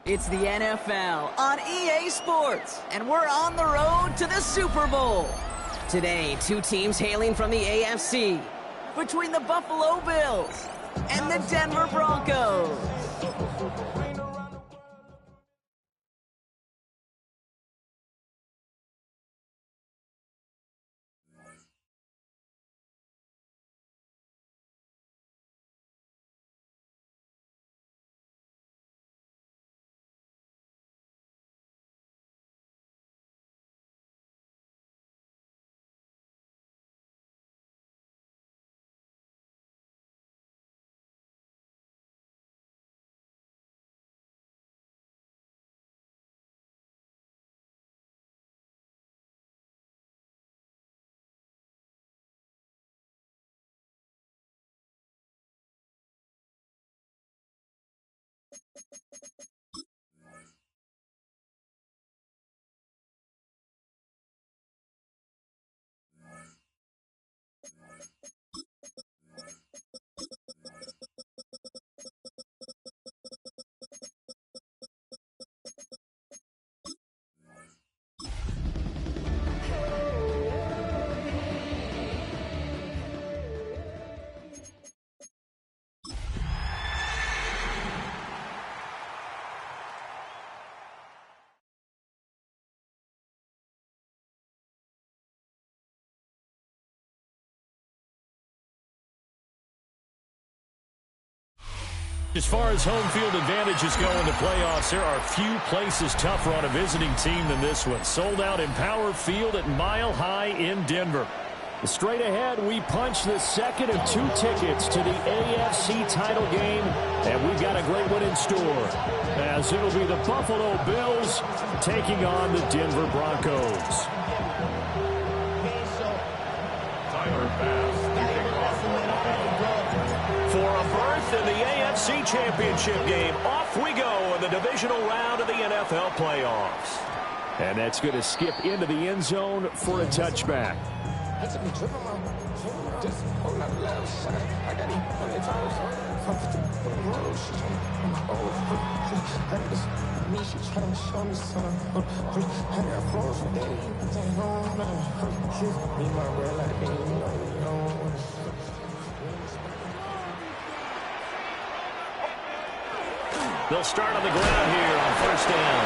It's the NFL on EA Sports, and we're on the road to the Super Bowl. Today, two teams hailing from the AFC, between the Buffalo Bills and the Denver Broncos. As far as home field advantages go in the playoffs, there are few places tougher on a visiting team than this one. Sold out Empower Field at Mile High in Denver. Straight ahead, we punch the second of two tickets to the AFC title game, and we've got a great one in store, as it'll be the Buffalo Bills taking on the Denver Broncos. For a berth in the AFC Championship game, off we go in the divisional round of the NFL playoffs. And that's going to skip into the end zone for a touchback. They'll start on the ground here on first down.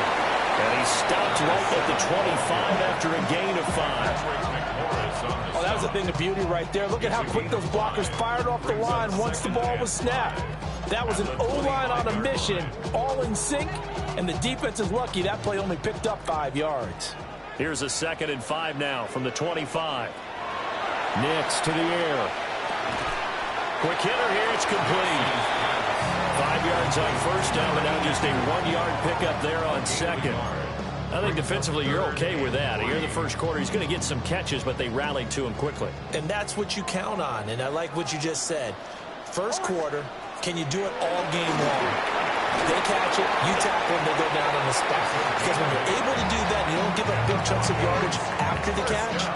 And he stopped right at the 25 after a gain of 5. Oh, that was a thing of beauty right there. Look at how quick those blockers fired off the line once the ball was snapped. That was an O-line on a mission, all in sync, and the defense is lucky that play only picked up 5 yards. Here's a 2nd and 5 now from the 25. Nix to the air. Quick hitter here, it's complete. 5 yards on first down, but now just a 1-yard pickup there on second. I think defensively you're okay with that. Here in the first quarter, he's going to get some catches, but they rallied to him quickly. And that's what you count on, and I like what you just said. First quarter, can you do it all game long? They catch it, you tackle them, they go down on the spot. Because when you're able to do that, and you don't give up big chunks of yardage after the catch,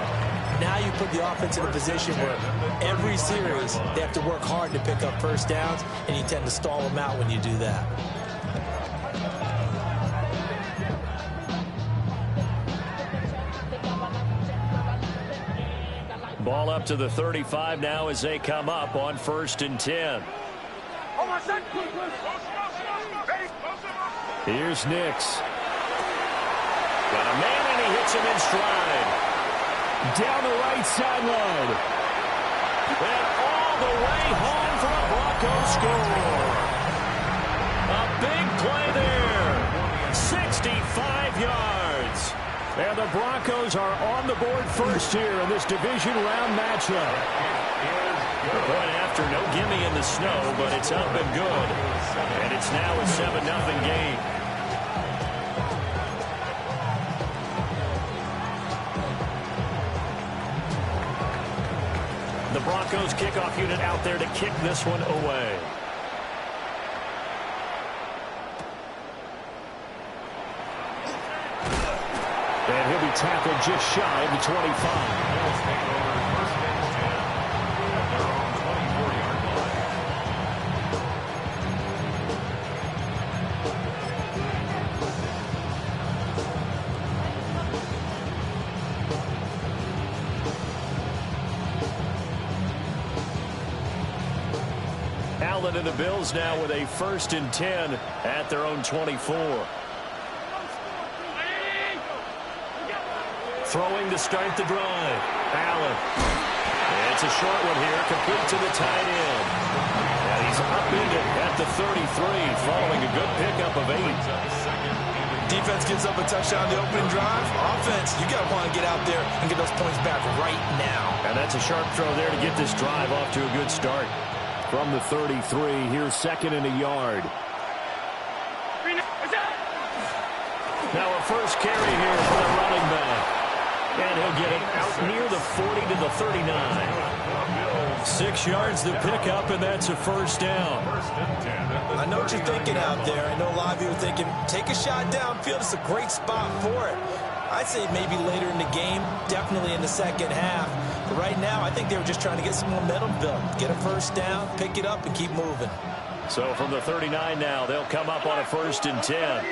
now you put the offense in a position where every series they have to work hard to pick up first downs, and you tend to stall them out when you do that. Ball up to the 35 now as they come up on 1st and 10. Here's Nix. Got a man, and he hits him in stride. Down the right sideline. And all the way home for a Broncos score. A big play there. 65 yards. And the Broncos are on the board first here in this division round matchup. Going after, no gimme in the snow, but it's up and good. And it's now a 7-0 game. The Broncos kickoff unit out there to kick this one away. And he'll be tackled just shy of the 25. Allen and the Bills now with a 1st and 10 at their own 24. Throwing to start the drive. Allen. It's a short one here, complete to the tight end. And he's upended at the 33, following a good pickup of 8. Defense gives up a touchdown the opening drive. Offense, you got to want to get out there and get those points back right now. And that's a sharp throw there to get this drive off to a good start. From the 33, here's 2nd and a yard. Now a first carry here for the running back. And he'll get it out near the 40 to the 39. 6 yards to pick up, and that's a 1st down. I know what you're thinking out there. I know a lot of you are thinking, take a shot downfield. It's a great spot for it. I'd say maybe later in the game, definitely in the second half. But right now, I think they were just trying to get some momentum built. Get a 1st down, pick it up, and keep moving. So from the 39 now, they'll come up on a 1st and 10.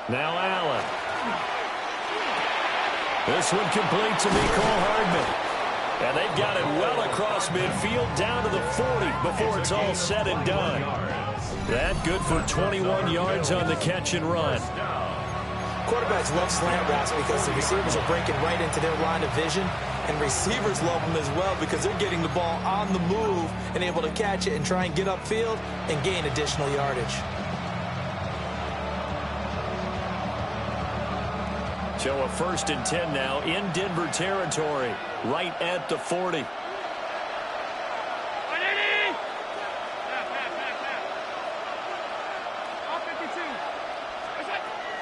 Now Allen. This one complete to Mecole Hardman. And they've got it well across midfield down to the 40 before it's all said and done. That good for 21 yards on the catch and run. Quarterbacks love slant routes because the receivers are breaking right into their line of vision. And receivers love them as well because they're getting the ball on the move and able to catch it and try and get upfield and gain additional yardage. So a 1st and 10 now in Denver territory, right at the 40.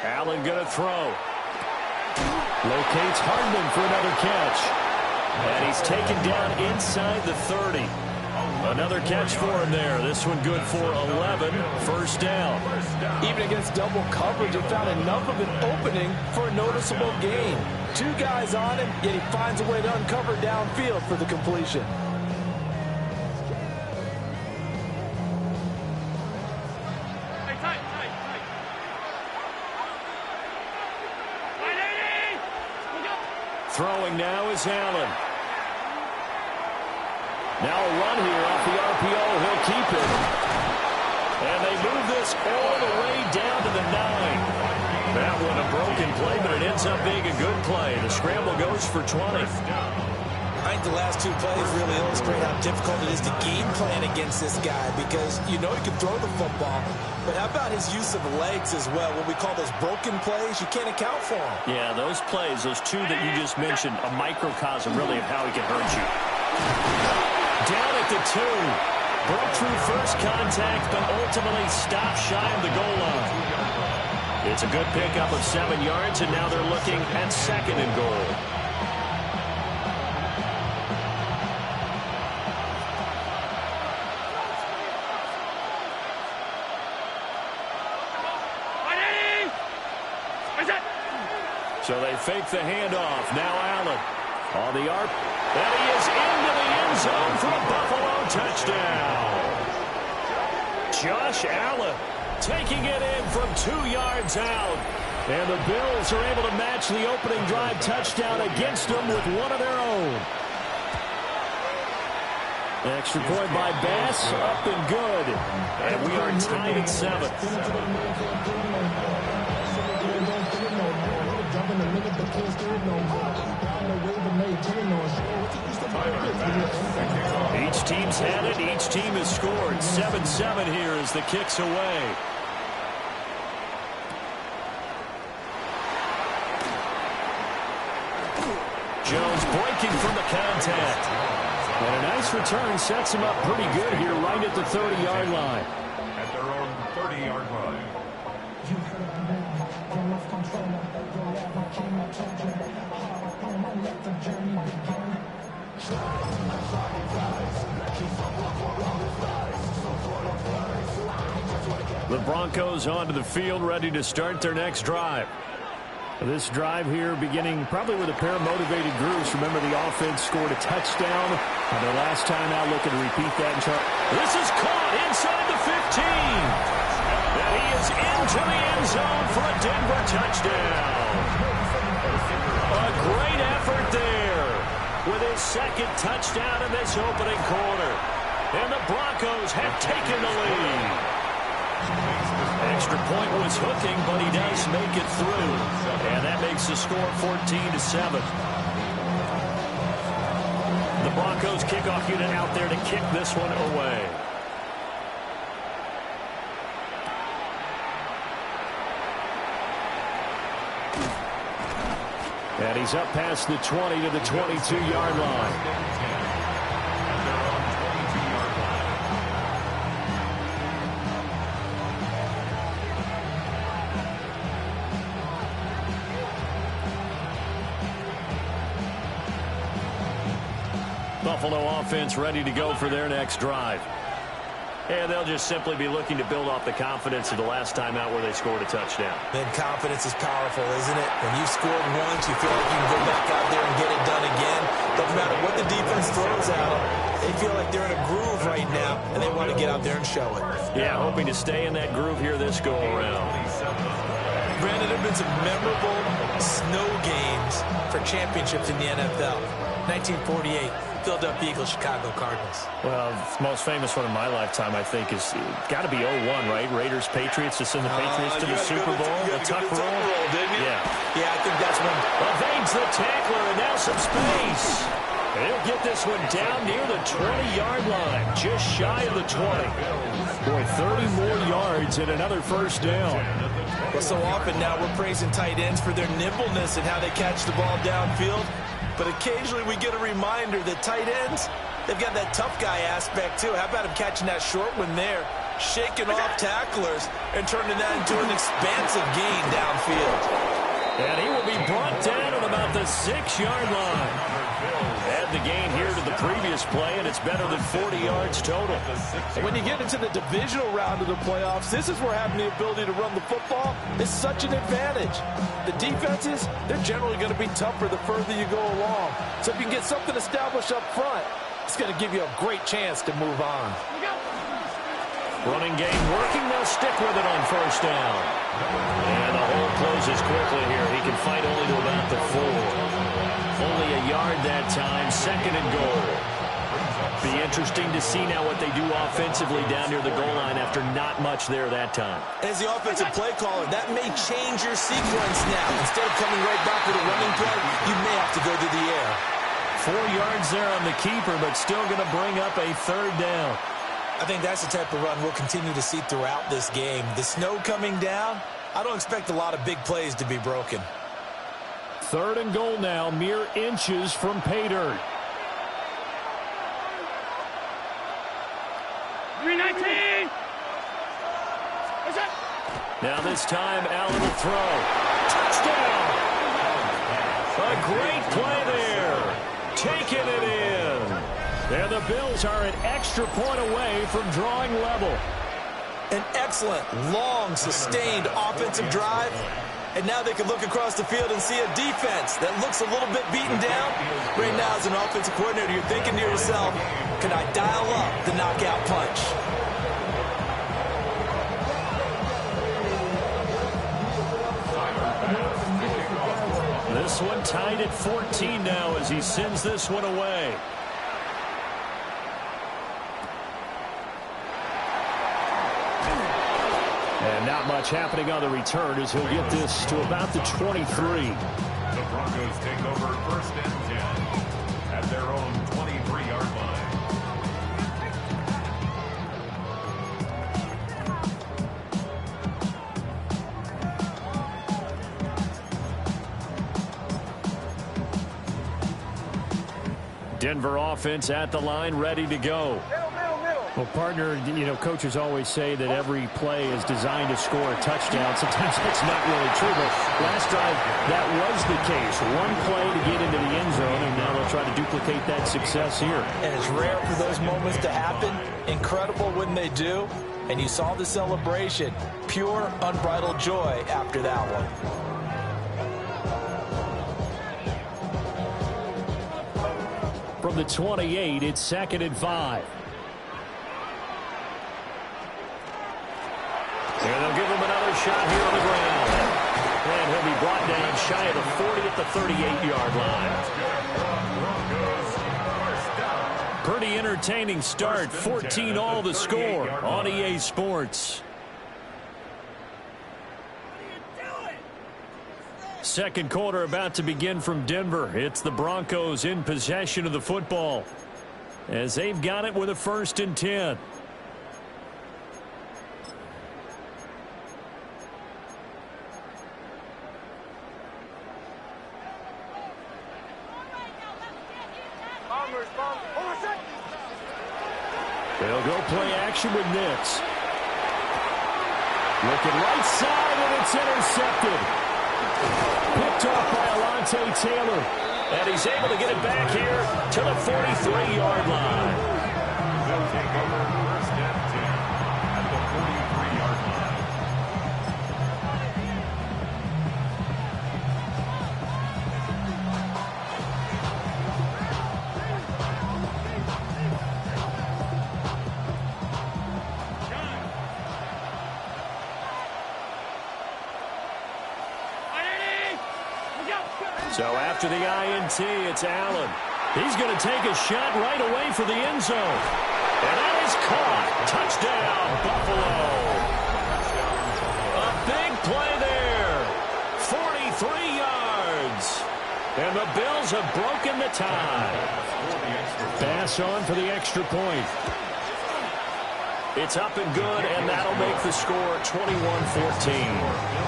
Allen going to throw. Locates Hardman for another catch. And he's taken down inside the 30. Another catch for him there. This one good for 11. 1st down. Even against double coverage, he found enough of an opening for a noticeable gain. 2 guys on him, yet he finds a way to uncover downfield for the completion. Throwing now is Allen. Now a run here off the RPO. He'll keep it. And they move this all the way down to the 9. That one a broken play, but it ends up being a good play. The scramble goes for 20. I think the last 2 plays really illustrate how difficult it is to game plan against this guy because you know he can throw the football, but how about his use of legs as well? What we call those broken plays, you can't account for them. Yeah, those plays, those 2 that you just mentioned, a microcosm really of how he can hurt you. Down at the 2. Broke through first contact, but ultimately stopped shy of the goal line. It's a good pickup of 7 yards, and now they're looking at 2nd and goal. So they fake the handoff. Now Allen on the arc. And he is into the end zone for a Buffalo touchdown. Josh Allen taking it in from 2 yards out. And the Bills are able to match the opening drive touchdown against them with one of their own. Extra point by Bass, up and good. And we are tied at 7. Each team's had it. Each team has scored. 7-7 here as the kick's away. Jones breaking from the contact. And a nice return sets him up pretty good here right at the 30-yard line. At their own 30-yard line. The Broncos onto the field, ready to start their next drive. This drive here beginning probably with a pair of motivated groups. Remember, the offense scored a touchdown on their last time out, looking to repeat that. This is caught inside the 15. And he is into the end zone for a Denver touchdown. A great effort there. with his second touchdown in this opening quarter. And the Broncos have taken the lead. Extra point was hooking, but he does make it through. And that makes the score 14-7. The Broncos kickoff unit out there to kick this one away. And he's up past the 20 to the 22-yard line. Buffalo offense ready to go for their next drive. And they'll just simply be looking to build off the confidence of the last time out where they scored a touchdown. Then confidence is powerful, isn't it? When you've scored once, you feel like you can go back out there and get it done again. Doesn't matter what the defense throws at them. They feel like they're in a groove right now, and they want to get out there and show it. Yeah, hoping to stay in that groove here this go-around. Brandon, there have been some memorable snow games for championships in the NFL. 1948. Philadelphia Eagles, Chicago Cardinals. Well, the most famous one in my lifetime, I think, is got to be 01, right? Raiders, Patriots, to send the Patriots to the Super Bowl. The tuck roll, didn't you? Yeah, I think that's one. Evades the tackler, and now some space. He'll get this one down near the 20-yard line, just shy of the 20. Boy, 30 more yards and another first down. Well, so often now we're praising tight ends for their nimbleness and how they catch the ball downfield. But occasionally we get a reminder that tight ends, they've got that tough guy aspect too. How about him catching that short one there, shaking off tacklers, and turning that into an expansive gain downfield. And he will be brought down at about the 6-yard line. Add the gain here to the previous play, and it's better than 40 yards total. When you get into the divisional round of the playoffs, this is where having the ability to run the football is such an advantage. The defenses, they're generally going to be tougher the further you go along. So if you can get something established up front, it's going to give you a great chance to move on. Running game working. They'll stick with it on first down. And the hole closes quickly here. He can fight only to about the 4. Only a yard that time. Second and goal. Be interesting to see now what they do offensively down near the goal line after not much there that time. As the offensive play caller, that may change your sequence now. Instead of coming right back with a running play, you may have to go to the air. 4 yards there on the keeper, but still going to bring up a third down. I think that's the type of run we'll continue to see throughout this game. The snow coming down, I don't expect a lot of big plays to be broken. Third and goal now, mere inches from pay dirt. 319. Now this time, Allen will throw. Touchdown! A great play there. Taking it in. And the Bills are an extra point away from drawing level. An excellent, long, sustained offensive drive. And now they can look across the field and see a defense that looks a little bit beaten down. Right now, as an offensive coordinator, you're thinking to yourself, can I dial up the knockout punch? This one tied at 14 now as he sends this one away. And not much happening on the return as he'll get this to about the 23. The Broncos take over first and 10 at their own 23-yard line. Denver offense at the line, ready to go. Well, partner, you know, coaches always say that every play is designed to score a touchdown. Sometimes that's not really true, but last drive, that was the case. One play to get into the end zone, and now they'll try to duplicate that success here. And it's rare for those moments to happen. Incredible when they do. And you saw the celebration. Pure, unbridled joy after that one. From the 28, it's 2nd and 5. And they'll give him another shot here on the ground. And he'll be brought down shy of the 40 at the 38-yard line. Pretty entertaining start. 14 all the score on EA Sports. Second quarter about to begin from Denver. It's the Broncos in possession of the football as they've got it with a 1st and 10. They'll go play action with Nix. Looking right side, and it's intercepted. Picked off by Alontae Taylor. And he's able to get it back here to the 43-yard line. They'll take over 1st and 10 at the 43-yard line. So after the INT, it's Allen. He's going to take a shot right away for the end zone. And that is caught. Touchdown, Buffalo. A big play there. 43 yards. And the Bills have broken the tie. Pass on for the extra point. It's up and good, and that'll make the score 21-14.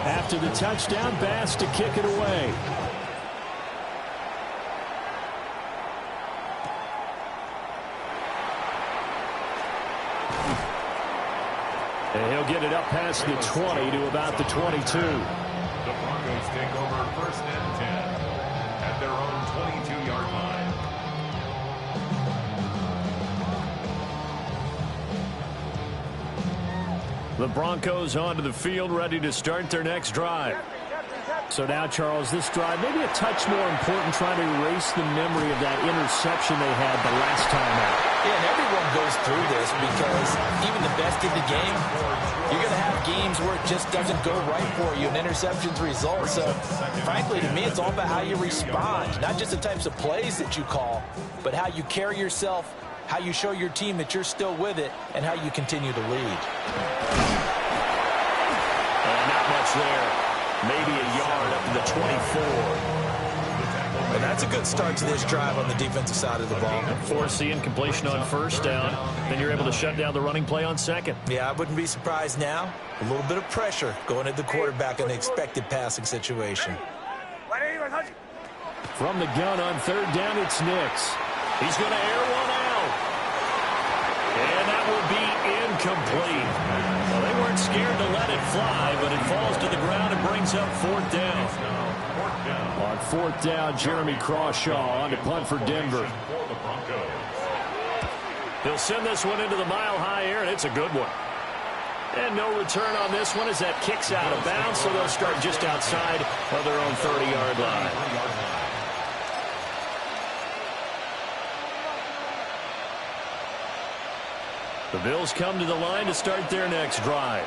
After the touchdown, Bass to kick it away. And he'll get it up past the 20 to about the 22. The Broncos take over 1st and 10 at their own 22-yard line. The Broncos onto the field, ready to start their next drive. So now, Charles, this drive maybe a touch more important, trying to erase the memory of that interception they had the last time out. Yeah, and everyone goes through this because even the best in the game, you're going to have games where it just doesn't go right for you, and interceptions result. So, frankly, to me, it's all about how you respond, not just the types of plays that you call, but how you carry yourself, how you show your team that you're still with it, and how you continue to lead. Not much there. Maybe a yard up to the 24. And that's a good start to this drive on the defensive side of the ball. Force the incompletion on 1st down. Then you're able to shut down the running play on 2nd. Yeah, I wouldn't be surprised now. A little bit of pressure going at the quarterback in the expected passing situation. From the gun on 3rd down, it's Nix. He's going to air one out. And that will be incomplete. Well, they weren't scared to let it fly, but it falls to the ground and brings up 4th down. On 4th down, Jeremy Crawshaw on to punt for Denver. He'll send this one into the mile-high air, and it's a good one. And no return on this one as that kicks out of bounds, so they'll start just outside of their own 30-yard line. The Bills come to the line to start their next drive.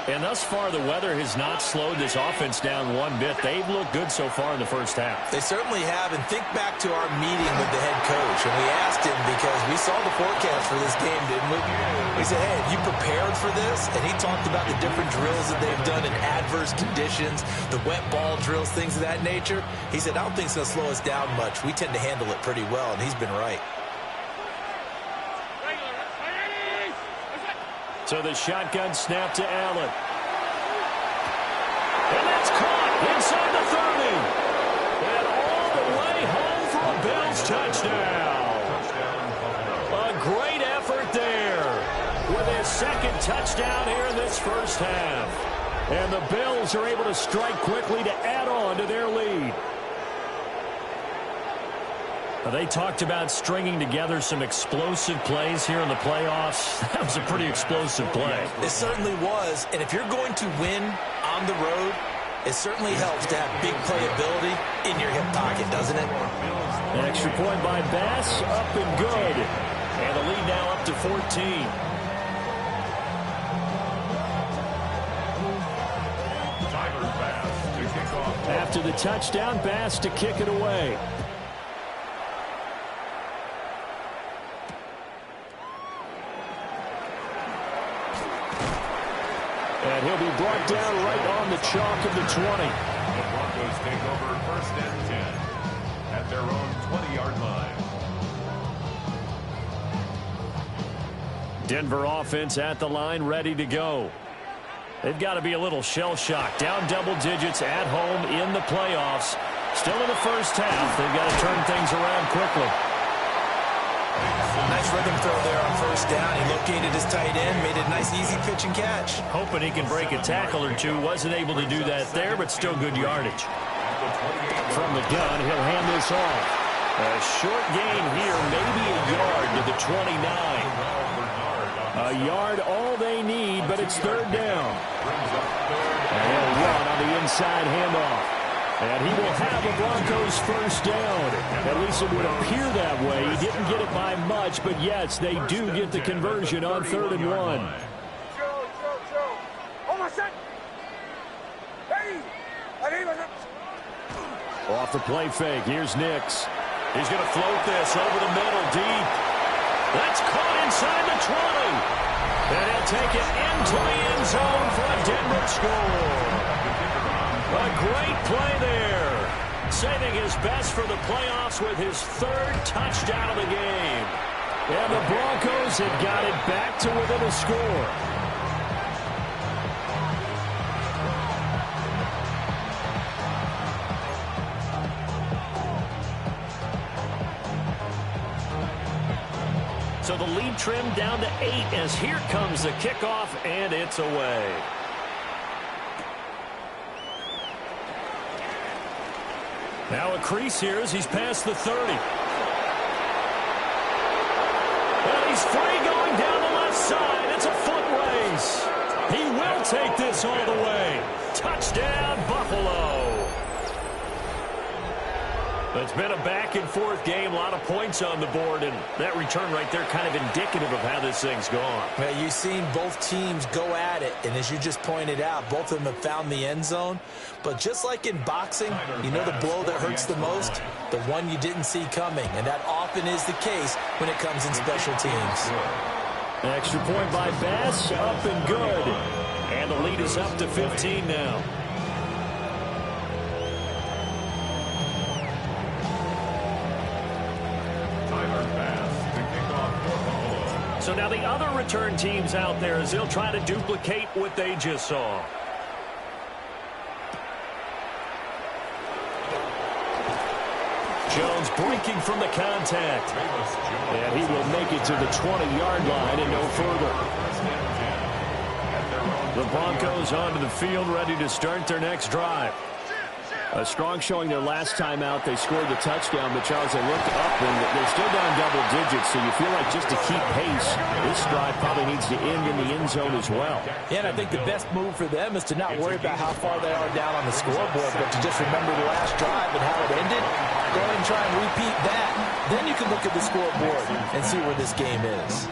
And thus far, the weather has not slowed this offense down one bit. They've looked good so far in the first half. They certainly have. And think back to our meeting with the head coach. And we asked him because we saw the forecast for this game, didn't we? We said, hey, have you prepared for this? And he talked about the different drills that they've done in adverse conditions, the wet ball drills, things of that nature. He said, I don't think it's going to slow us down much. We tend to handle it pretty well, and he's been right. So the shotgun snap to Allen. And that's caught inside the 30. And all the way home for a Bills touchdown. A great effort there with his 2nd touchdown here in this first half. And the Bills are able to strike quickly to add on to their lead. They talked about stringing together some explosive plays here in the playoffs. That was a pretty explosive play. It certainly was. And if you're going to win on the road, it certainly helps to have big playability in your hip pocket, doesn't it? An extra point by Bass, up and good. And the lead now up to 14. after the touchdown pass to kick it away. And he'll be brought down right on the chalk of the 20. The Broncos take over 1st and 10 at their own 20-yard line. Denver offense at the line, ready to go. They've got to be a little shell-shocked. Down double digits at home in the playoffs. Still in the first half. They've got to turn things around quickly. Nice rhythm throw there on 1st down. He located his tight end, made a nice easy pitch and catch. Hoping he can break a tackle or two. Wasn't able to do that there, but still good yardage. From the gun, he'll hand this off. A short gain here, maybe a yard to the 29. A yard all they need, but it's 3rd down. And he'll run on the inside handoff. And he will have a Broncos 1st down. At least it would appear that way. He didn't get it by much, but yes, they do get the conversion on 3rd and 1. Off the play fake, here's Nix. He's going to float this over the middle, deep. That's caught inside the 20. And he'll take it into the end zone for a Denver score. A great play there. Saving his best for the playoffs with his 3rd touchdown of the game. And the Broncos have got it back to within a score. So the lead trimmed down to 8 as here comes the kickoff, and it's away. Now a crease here as he's past the 30. And he's free going down the left side. It's a foot race. He will take this all the way. Touchdown, Buffalo. It's been a back-and-forth game, a lot of points on the board, and that return right there kind of indicative of how this thing's gone. Well, you've seen both teams go at it, and as you just pointed out, both of them have found the end zone. But just like in boxing, you know the blow that hurts the most? The one you didn't see coming, and that often is the case when it comes in special teams. An extra point by Bass, up and good. And the lead is up to 15 now. So now the other return teams out there as they'll try to duplicate what they just saw. Jones breaking from the contact. And he will make it to the 20-yard line and no further. The Broncos onto the field ready to start their next drive. A strong showing their last time out. They scored the touchdown, but Charles, they looked up and they're still down double digits, so you feel like just to keep pace, this drive probably needs to end in the end zone as well. Yeah, and I think the best move for them is to not worry about how far they are down on the scoreboard, but to just remember the last drive and how it ended. Go ahead and try and repeat that. Then you can look at the scoreboard and see where this game is.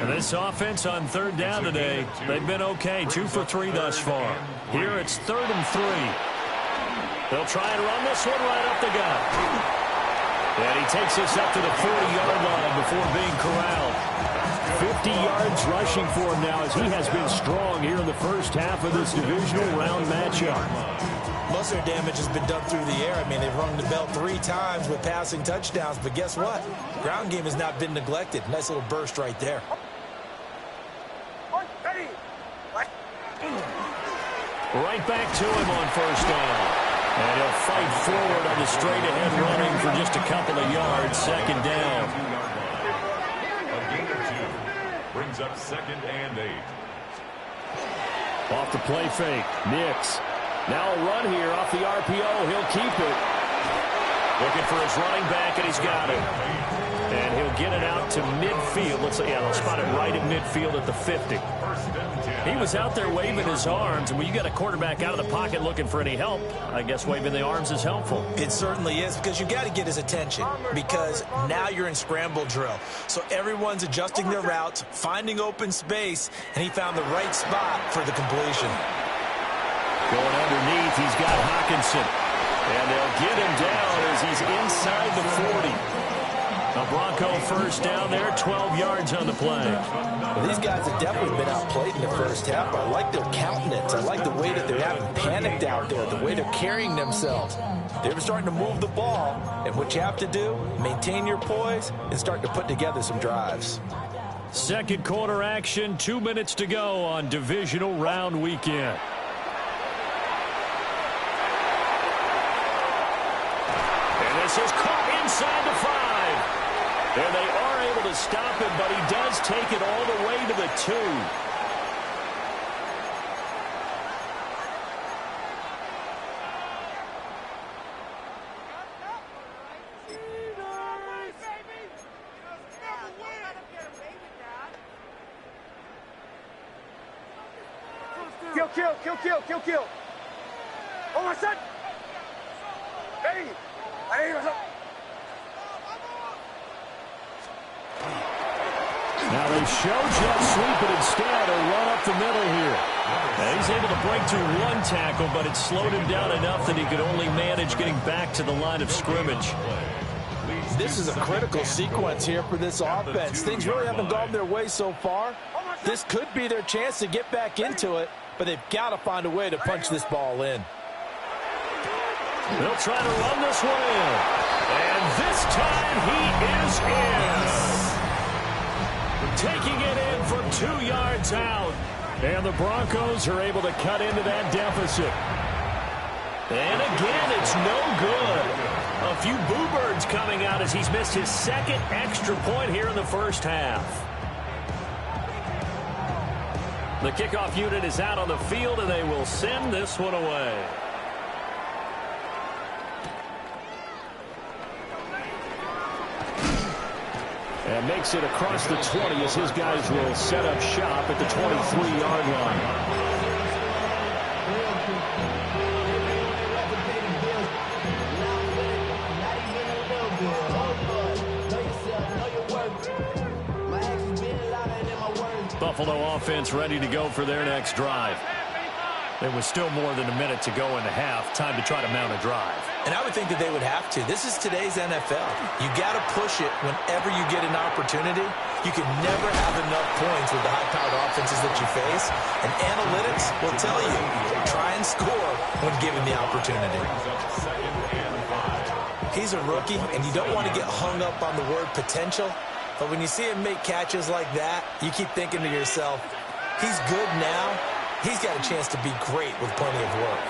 And this offense on 3rd down today, they've been okay. 2 for 3 thus far. Here it's 3rd and 3. They'll try and run this one right up the gut. And he takes this up to the 40-yard line before being corralled. 50 yards rushing for him now as he has been strong here in the first half of this divisional round matchup. Most of their damage has been done through the air. I mean, they've rung the bell 3 times with passing touchdowns, but guess what? Ground game has not been neglected. Nice little burst right there. Right back to him on 1st down. And he'll fight forward on the straight-ahead running for just a couple of yards. 2nd down. A gain of 2 brings up 2nd and 8. Off the play fake, Nix. Now a run here off the RPO. He'll keep it. Looking for his running back, and he's got it. And he'll get it out to midfield. They'll spot it right at midfield at the 50. He was out there waving his arms, and when you got a quarterback out of the pocket looking for any help, I guess waving the arms is helpful. It certainly is, because you've got to get his attention, because now you're in scramble drill. So everyone's adjusting their routes, finding open space, and he found the right spot for the completion. Going underneath, he's got Hawkinson. And they'll get him down as he's inside the 40. A Bronco first down there, 12 yards on the play. Well, these guys have definitely been outplayed in the first half. I like their countenance. I like the way that they're having panicked out there, the way they're carrying themselves. They're starting to move the ball, and what you have to do, maintain your poise and start to put together some drives. Second quarter action, 2 minutes to go on divisional round weekend. And this is caught inside the 5. And they are able to stop him, but he does take it all the way to the 2. Kill. Oh, my son. Hey. Now they show jet sweep, but instead a run up the middle here. Now he's able to break through one tackle, but it slowed him down enough that he could only manage getting back to the line of scrimmage. This is a critical sequence here for this offense. Things really haven't gone their way so far. This could be their chance to get back into it, but they've got to find a way to punch this ball in. They'll try to run this one in. And this time he is in. Taking it in from 2 yards out. And the Broncos are able to cut into that deficit. And again, it's no good. A few boo birds coming out as he's missed his second extra point here in the first half. The kickoff unit is out on the field, and they will send this one away. And makes it across the 20 as his guys will set up shop at the 23-yard line. Buffalo offense ready to go for their next drive. There was still more than a minute to go in the half. Time to try to mount a drive. And I would think that they would have to. This is today's NFL. You got to push it whenever you get an opportunity. You can never have enough points with the high-powered offenses that you face. And analytics will tell you, try and score when given the opportunity. He's a rookie, and you don't want to get hung up on the word potential. But when you see him make catches like that, you keep thinking to yourself, he's good now. He's got a chance to be great with plenty of work.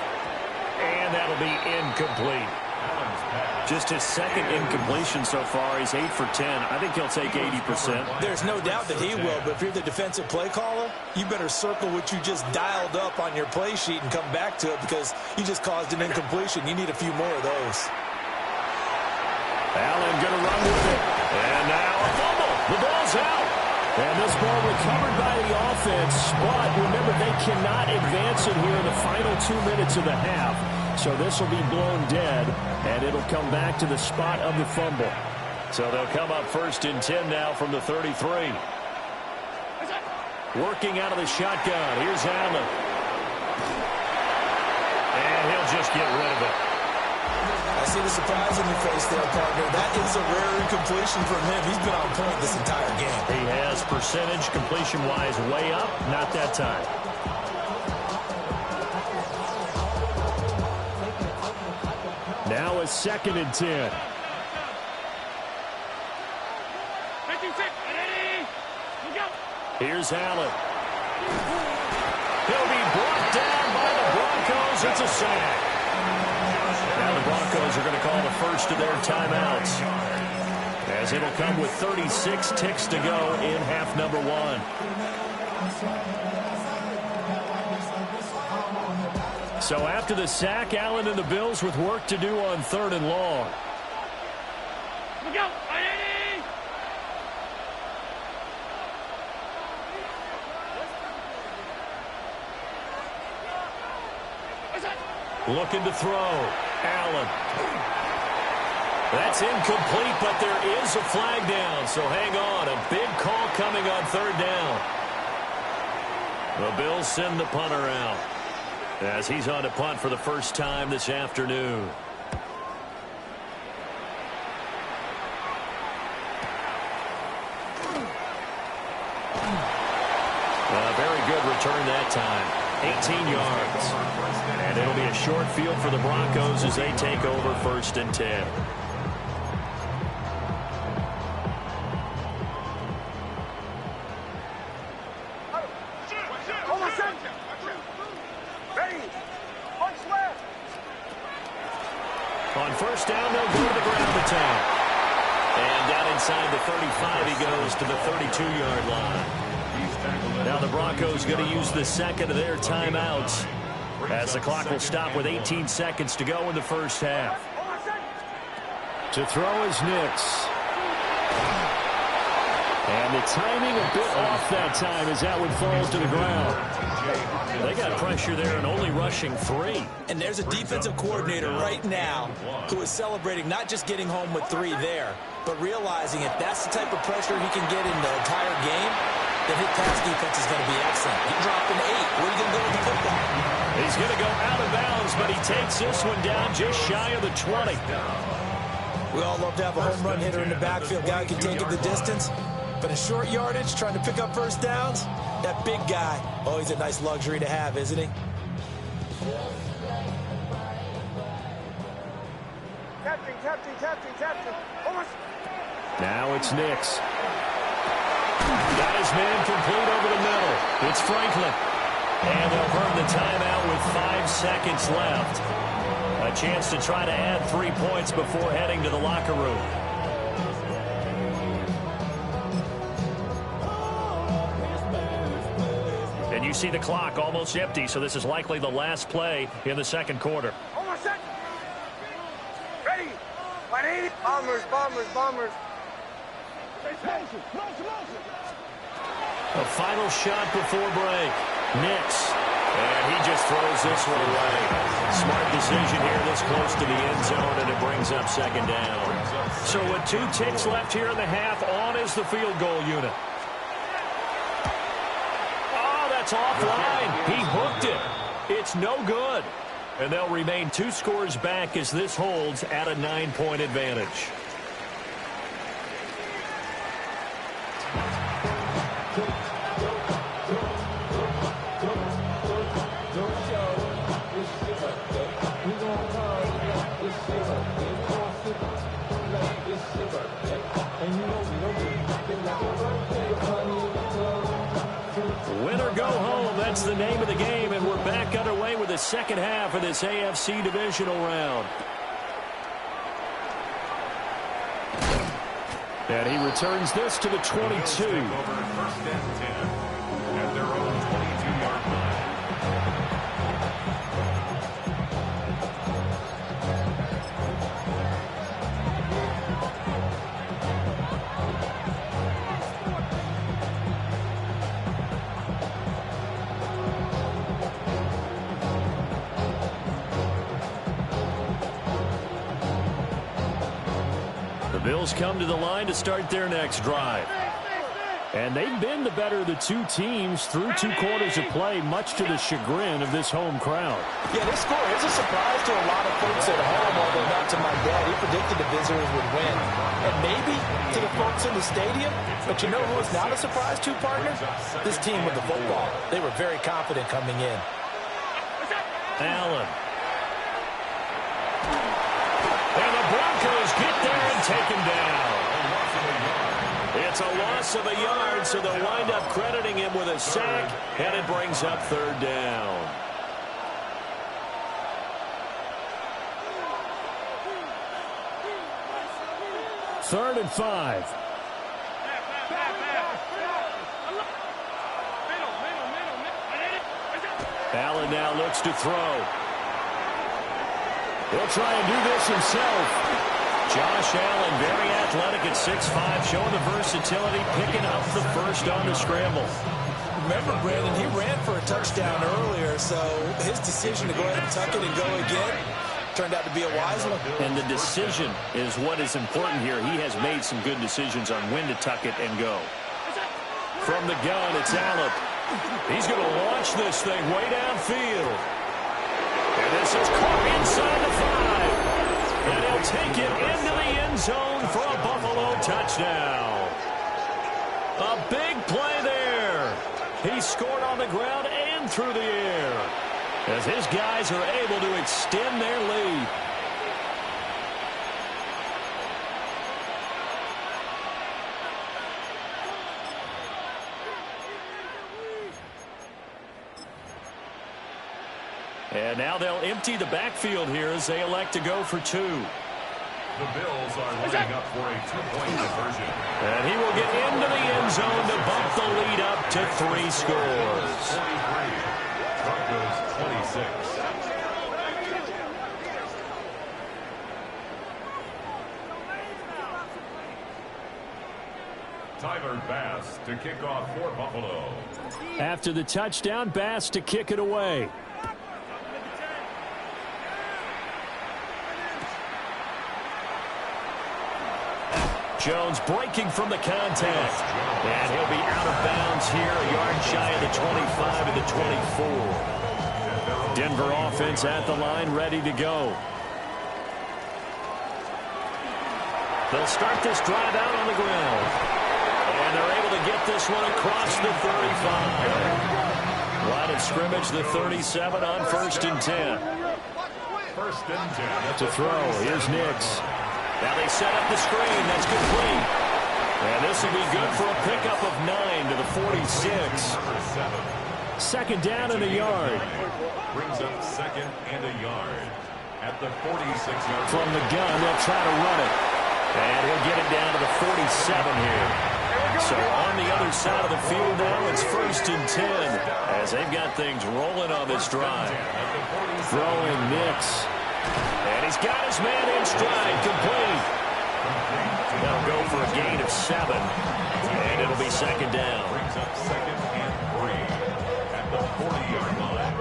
And that'll be incomplete. Just his second incompletion so far. He's 8 for 10. I think he'll take 80%. There's no doubt that he will, but if you're the defensive play caller, you better circle what you just dialed up on your play sheet and come back to it because you just caused an incompletion. You need a few more of those. Allen going to run with it. And now a fumble. The ball's out. And this ball recovered by the offense, but remember, they cannot advance it here in the final 2 minutes of the half. So this will be blown dead, and it'll come back to the spot of the fumble. So they'll come up first and 10 now from the 33. Working out of the shotgun. Here's Allen. And he'll just get rid of it. I see the surprise in your face there, partner. That is a rare incompletion from him. He's been on point this entire game. He has percentage completion-wise way up. Not that time. Now a 2nd and 10. Here's Allen. He'll be brought down by the Broncos. It's a sack. Now the Broncos are going to call the first of their timeouts, as it'll come with 36 ticks to go in half number 1. So after the sack, Allen and the Bills with work to do on 3rd and long. Looking to throw. Allen. That's incomplete, but there is a flag down, so hang on. A big call coming on 3rd down. The Bills send the punter out. as he's on to punt for the first time this afternoon. A very good return that time. 18 yards. And it'll be a short field for the Broncos as they take over 1st and 10. On 1st down, they'll go to the ground attack. And down inside the 35, he goes to the 32-yard line. Now the Broncos going to use the second of their timeouts as the clock will stop with 18 seconds to go in the first half. To throw is Nix. And the timing a bit off that time as that one falls to the ground. They got pressure there and only rushing 3. And there's a defensive coordinator right now who is celebrating not just getting home with 3 there, but realizing if that's the type of pressure he can get in the entire game, then his pass defense is going to be excellent. He dropped an 8. Where are you going to go with the football? He's going to go out of bounds, but he takes this one down just shy of the 20. We all love to have a home run hitter in the backfield. Guy who can take it the distance. But in short yardage, trying to pick up first downs, that big guy, oh, he's a nice luxury to have, isn't he? Captain. Now it's Nix. Got his man complete over the middle. It's Franklin. And they'll burn the timeout with 5 seconds left. A chance to try to add 3 points before heading to the locker room. And you see the clock almost empty, so this is likely the last play in the second quarter. Almost set. Ready. 180. Bombers. A final shot before break. Nix. And he just throws this one away. Smart decision here this close to the end zone, and it brings up 2nd down. So with 2 ticks left here in the half, on is the field goal unit. Oh, that's offline. He hooked it. It's no good. And they'll remain 2 scores back as this holds at a 9-point advantage. Win or go home, that's the name of the game, and we're back underway with the second half of this AFC divisional round. And he returns this to the 22. First and 10 at their own 22-yard line. Bills come to the line to start their next drive. And they've been the better of the 2 teams through 2 quarters of play, much to the chagrin of this home crowd. Yeah, this score is a surprise to a lot of folks at home, although not to my dad. He predicted the visitors would win. And maybe to the folks in the stadium, but you know who is not a surprise to, partner? This team with the football. They were very confident coming in. Allen. And the Broncos get there and take him down. It's a loss of a yard, so they'll wind up crediting him with a sack, and it brings up 3rd down. Third and 5. Allen now looks to throw. He'll try and do this himself. Josh Allen, very athletic at 6'5", showing the versatility, picking up the first on the scramble. Remember, Brandon, he ran for a touchdown earlier, so his decision to go ahead and tuck it and go again turned out to be a wise one. And the decision is what is important here. He has made some good decisions on when to tuck it and go. From the gun, it's Allen. He's going to launch this thing way downfield. This is caught inside the 5. And he'll take it into the end zone for a Buffalo touchdown. A big play there. He scored on the ground and through the air, as his guys are able to extend their lead. And now they'll empty the backfield here as they elect to go for 2. The Bills are lining up for a 2-point conversion. And he will get into the end zone to bump the lead up to 3 scores. 23. Broncos 26. Tyler Bass to kick off for Buffalo. After the touchdown, Bass to kick it away. Jones breaking from the contact. And he'll be out of bounds here, a yard shy of the 25 to the 24. Denver offense at the line, ready to go. They'll start this drive out on the ground. And they're able to get this one across the 35. Line of scrimmage, the 37 on 1st and 10. 1st and 10. To throw, here's Nix. Now they set up the screen. That's complete. And this will be good for a pickup of 9 to the 46. 2nd down and a yard. Brings up 2nd and a yard at the 46-yard. From the gun, they'll try to run it. And he'll get it down to the 47 here. So on the other side of the field now, it's 1st and 10 as they've got things rolling on this drive. Throwing Nix. And he's got his man in stride, complete. They'll go for a gain of 7. And it'll be 2nd down. Brings up 2nd and 3 at the 40-yard line.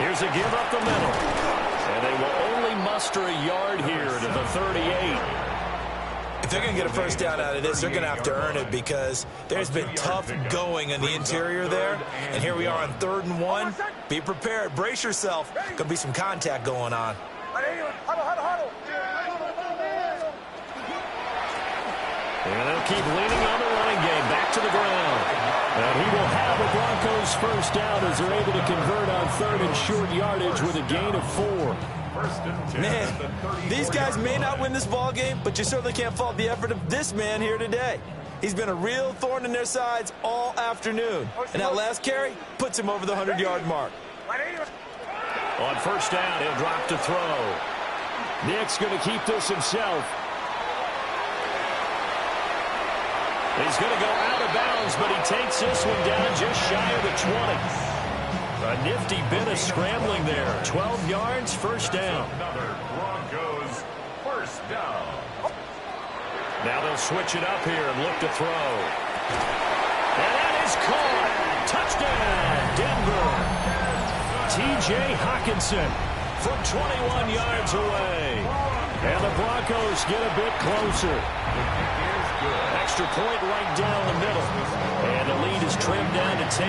Here's a give up the middle. And they will only muster a yard here to the 38. If they're going to get a first down out of this, they're going to have to earn it because there's been tough going in the interior there. And here we are on 3rd and 1. Be prepared. Brace yourself. Going to be some contact going on. And they'll keep leaning on the running game. Back to the ground. And he will have the Broncos first down as they're able to convert on 3rd and short yardage with a gain of 4. Man, these guys may not win this ball game, but you certainly can't fault the effort of this man here today. He's been a real thorn in their sides all afternoon. And that last carry puts him over the 100-yard mark. On 1st down, he'll drop to throw. Nick's going to keep this himself. He's going to go out of bounds, but he takes this one down just shy of the 20. A nifty bit of scrambling there. 12 yards, 1st down. Another Broncos first down. Now they'll switch it up here and look to throw. And that is caught. Touchdown, Denver. T.J. Hockenson from 21 yards away. And the Broncos get a bit closer. Extra point right down the middle. And the lead is trimmed down to 10.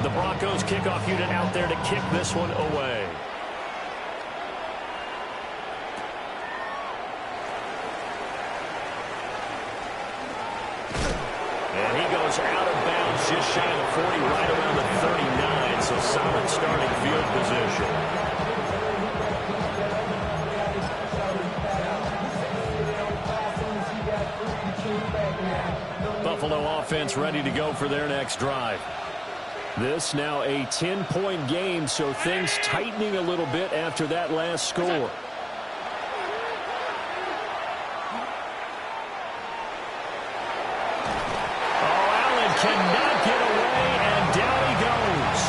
The Broncos kickoff unit out there to kick this one away. And he goes out of bounds just shy of 40, right around the 39, so solid starting field position. Buffalo offense ready to go for their next drive. This now a 10-point game, so things tightening a little bit after that last score. Oh, Allen cannot get away, and down he goes.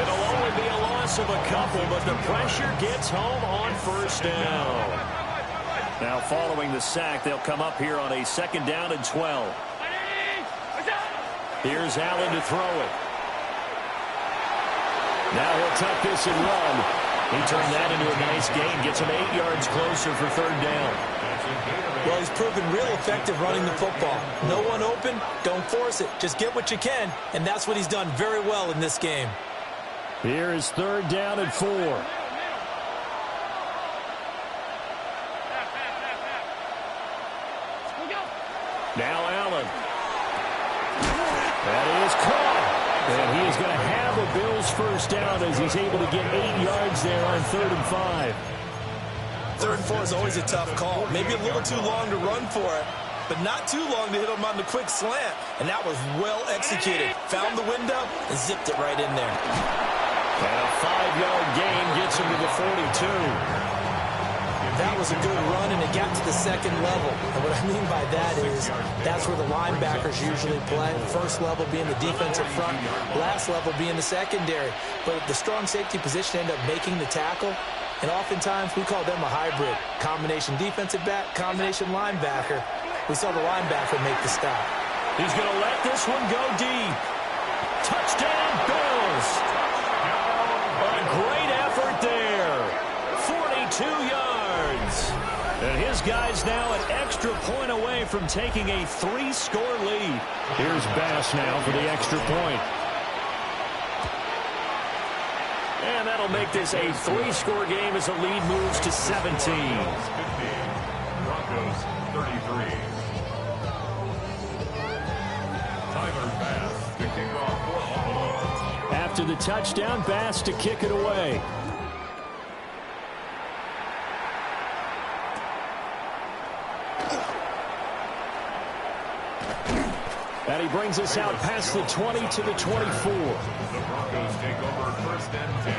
It'll only be a loss of a couple, but the pressure gets home on 1st down. Now following the sack, they'll come up here on a 2nd down and 12. Here's Allen to throw it. Now he'll tuck this and run. He turned that into a nice gain, gets him 8 yards closer for third down. Well, he's proven real effective running the football. No one open, don't force it. Just get what you can, and that's what he's done very well in this game. Here is third down and 4. Now Allen. That is caught. And he is going to have a Bills first down as he's able to get 8 yards there on 3rd and 5. 3rd and 4 is always a tough call. Maybe a little too long to run for it, but not too long to hit him on the quick slant. And that was well executed. Found the window and zipped it right in there. And a 5-yard gain gets him to the 42. That was a good run, and it got to the second level. And what I mean by that is that's where the linebackers usually play. First level being the defensive front, last level being the secondary. But the strong safety position ended up making the tackle, and oftentimes we call them a hybrid. Combination defensive back, combination linebacker. We saw the linebacker make the stop. He's going to let this one go deep. Touchdown, Bills. A great effort there. 42 yards. And his guy's now an extra point away from taking a 3-score lead. Here's Bass now for the extra point. And that'll make this a 3-score game as the lead moves to 17. Broncos 33. Tyler Bass to kick off for Buffalo. After the touchdown, Bass to kick it away. And he brings us out past the 20 to the 24. The Broncos take over 1st and 10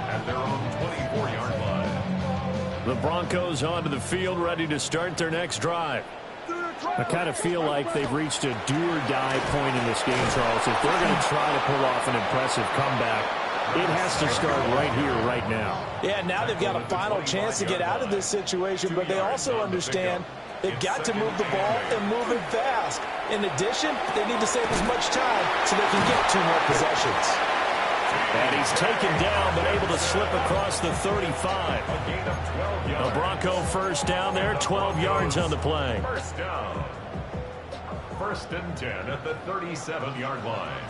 at their own 24-yard line. The Broncos onto the field, ready to start their next drive. I kind of feel like they've reached a do-or-die point in this game, Charles. If they're going to try to pull off an impressive comeback, it has to start right here, right now. Yeah, now they've got a final chance to get out of this situation, but they also understand they've got to move the ball and move it fast. In addition, they need to save as much time so they can get 2 more possessions. And he's taken down, but able to slip across the 35. A Bronco first down there, 12 yards on the play. First down. 1st and 10 at the 37-yard line.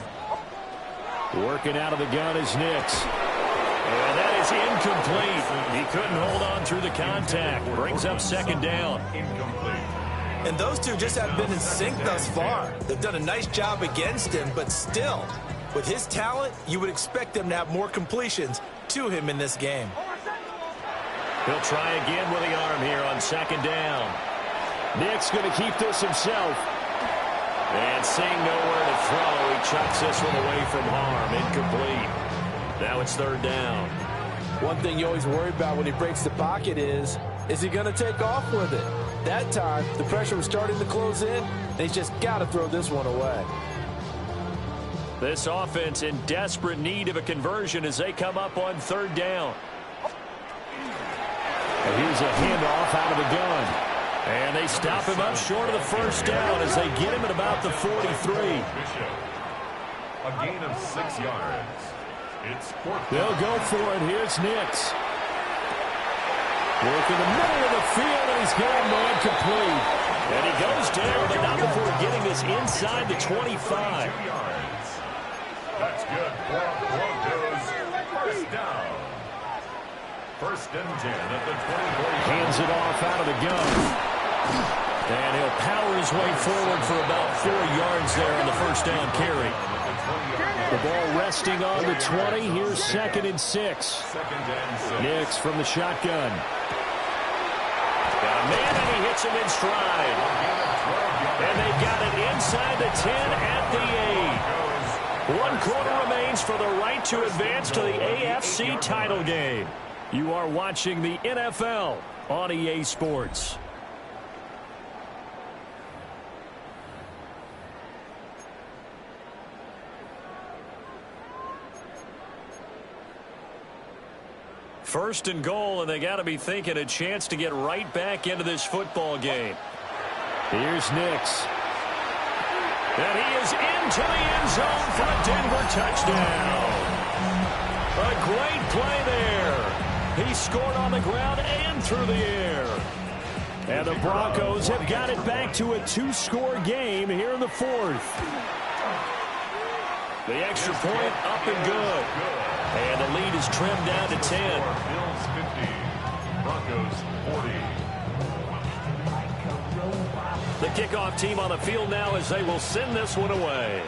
Working out of the gun is Nix. And that is incomplete. He couldn't hold on through the contact. Brings up 2nd down. Incomplete. And those two just haven't been in sync thus far. They've done a nice job against him, but still, with his talent, you would expect them to have more completions to him in this game. He'll try again with the arm here on 2nd down. Nick's going to keep this himself. And seeing nowhere to throw, he chucks this one away from harm. Incomplete. Now it's 3rd down. One thing you always worry about when he breaks the pocket is he going to take off with it? That time, the pressure was starting to close in. They just got to throw this one away. This offense in desperate need of a conversion as they come up on 3rd down. And here's a handoff out of the gun. And they stop him up short of the 1st down as they get him at about the 43. A gain of 6 yards. It's 4th. They'll go for it. Here's Nix. Work in the middle of the field, and he's got a man complete. And he goes down, but not before getting this inside the 25. That's good for Broncos. First down. 1st and 10 at the 24. Hands it off out of the gun. And he'll power his way forward for about 4 yards there on the 1st down carry. The ball resting on the 20. Here's 2nd and 6. Nix from the shotgun. Got a man, and he hits him in stride. And they've got it inside the 10 at the 8. 1 quarter remains for the right to advance to the AFC title game. You are watching the NFL on EA Sports. First and goal, and they got to be thinking a chance to get right back into this football game. Here's Nix. And he is into the end zone for a Denver touchdown. A great play there. He scored on the ground and through the air. And the Broncos have got it back to a two-score game here in the fourth. The extra point up and good. And the lead is trimmed down to 10. Bills 50, Broncos 40. The kickoff team on the field now as they will send this one away.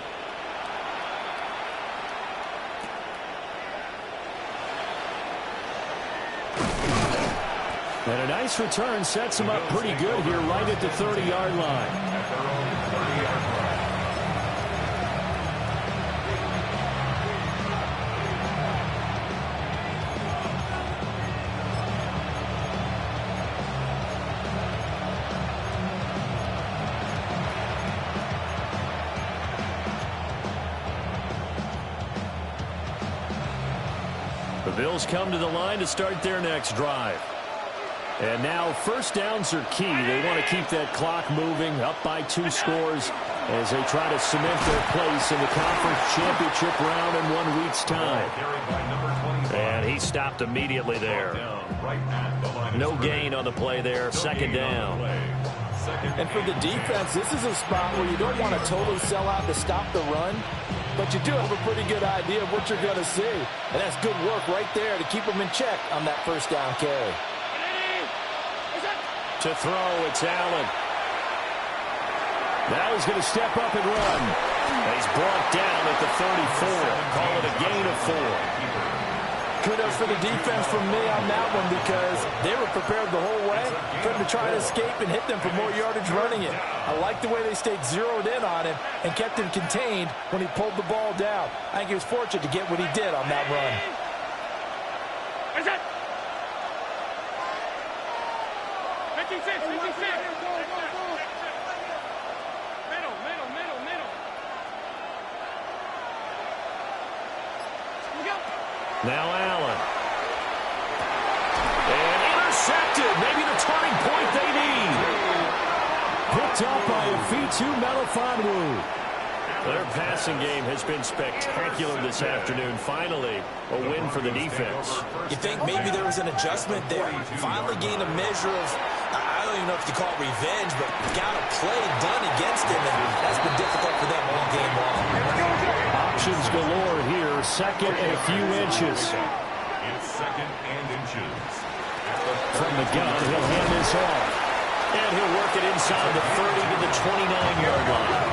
And a nice return sets them up pretty good here right at the 30-yard line. At their own 30-yard line. The Bills come to the line to start their next drive. And now first downs are key. They want to keep that clock moving, up by 2 scores as they try to cement their place in the conference championship round in 1 week's time. And he stopped immediately there. No gain on the play there, second down. And for the defense, this is a spot where you don't want to totally sell out to stop the run, but you do have a pretty good idea of what you're going to see. And that's good work right there to keep them in check on that first down carry. To throw, it's Allen. Now he's going to step up and run. He's brought down at the 34. Call it a gain of 4. Kudos for the defense from me on that one because they were prepared the whole way for him to try to escape and hit them for more yardage running it. I like the way they stayed zeroed in on him and kept him contained when he pulled the ball down. I think he was fortunate to get what he did on that run. Now Allen. And intercepted. Maybe the turning point they need. Picked up by a Fitu Melifonwu. Their passing game has been spectacular this afternoon. Finally, a win for the defense. You think maybe there was an adjustment there. Finally gained a measure of, I don't even know if you call it revenge, but got a play done against him, and that's been difficult for them all game long. Options galore here. Second and a few inches. It's second and inches. From the gun, he'll hand this off. And he'll work it inside the 30 to the 29-yard line.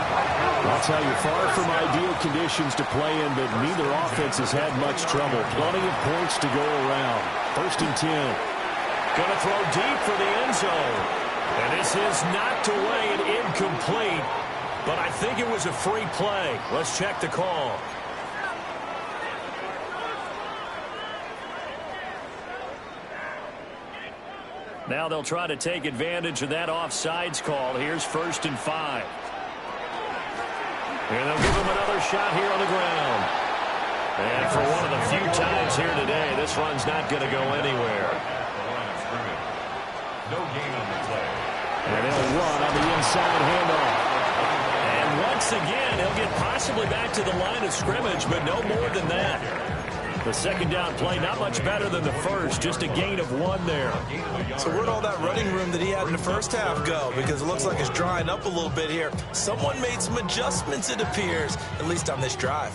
I'll tell you, far from ideal conditions to play in, but neither offense has had much trouble. Plenty of points to go around. First and 10. Going to throw deep for the end zone. And this is knocked away and incomplete. But I think it was a free play. Let's check the call. Now they'll try to take advantage of that offsides call. Here's first and 5. And they'll give him another shot here on the ground. And for one of the few times here today, this run's not going to go anywhere. No gain on the play. And he'll run on the inside handoff. And once again, he'll get possibly back to the line of scrimmage, but no more than that. The second down play, not much better than the first, just a gain of 1 there. So where'd all that running room that he had in the first half go? Because it looks like it's drying up a little bit here. Someone made some adjustments, it appears, at least on this drive.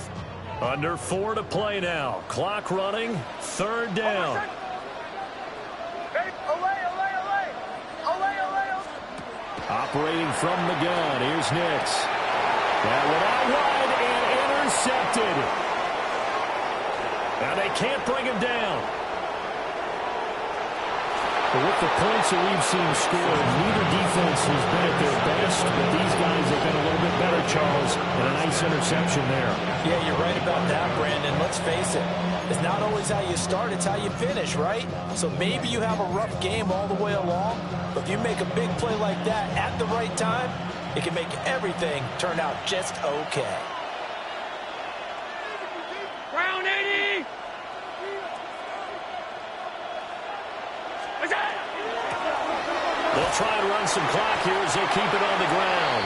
Under 4 to play now. Clock running, third down. Operating from the gun, here's Nix. That one out wide and intercepted. Now they can't bring him down. But with the points that we've seen scored, neither defense has been at their best, but these guys have been a little bit better, Charles, and a nice interception there. Yeah, you're right about that, Brandon. Let's face it. It's not always how you start, it's how you finish, right? So maybe you have a rough game all the way along, but if you make a big play like that at the right time, it can make everything turn out just okay. Brown 80! They'll try and run some clock here as they keep it on the ground.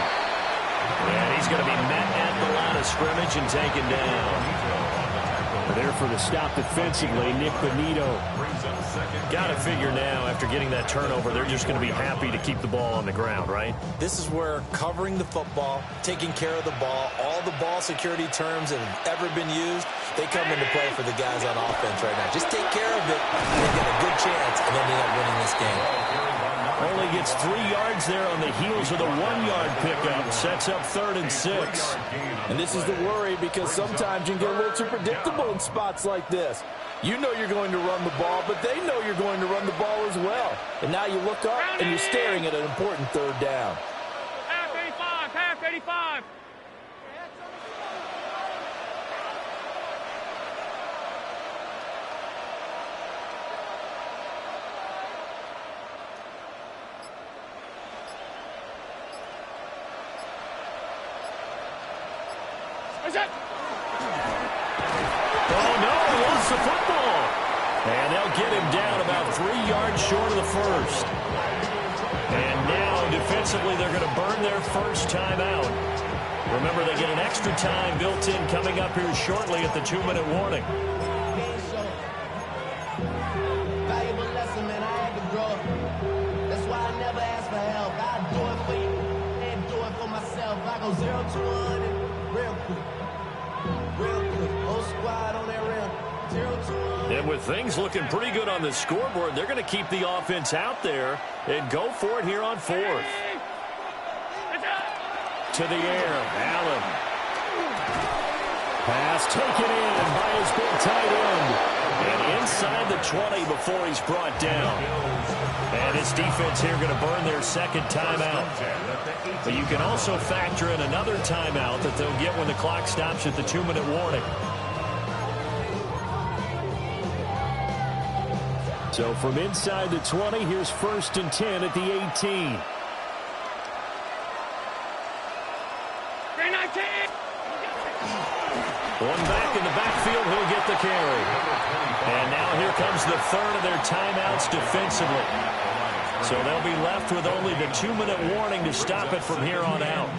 And he's going to be met at the line of scrimmage and taken down. There for the stop defensively, Nick Bonito. Got to figure now, after getting that turnover, they're just going to be happy to keep the ball on the ground, right? This is where covering the football, taking care of the ball, all the ball security terms that have ever been used, they come into play for the guys on offense right now. Just take care of it, and they get a good chance, and then they end up winning this game. Only gets 3 yards there on the heels of the 1-yard pickup. Sets up 3rd and 6. And this is the worry, because sometimes you can get a little too predictable in spots like this. You know you're going to run the ball, but they know you're going to run the ball as well. And now you look up and you're staring at an important 3rd down. Half 85, half 85. Oh, no, he lost the football. And they'll get him down about 3 yards short of the first. And now, defensively, they're going to burn their first timeout. Remember, they get an extra time built in coming up here shortly at the 2-minute warning. Valuable lesson, man. I had to grow. That's why I never ask for help. I do it for you and do it for myself. I go 0 to 1 real quick. Real quick. Whole squad on that rim. 0 to 1. And with things looking pretty good on the scoreboard, they're going to keep the offense out there and go for it here on 4th. To the air, Allen. Pass taken in by his big tight end. And inside the 20 before he's brought down. And his defense here going to burn their second timeout. But you can also factor in another timeout that they'll get when the clock stops at the 2-minute warning. So from inside the 20, here's 1st and 10 at the 18. One back in the backfield, he'll get the carry. And now here comes the 3rd of their timeouts defensively. So they'll be left with only the 2-minute warning to stop it from here on out.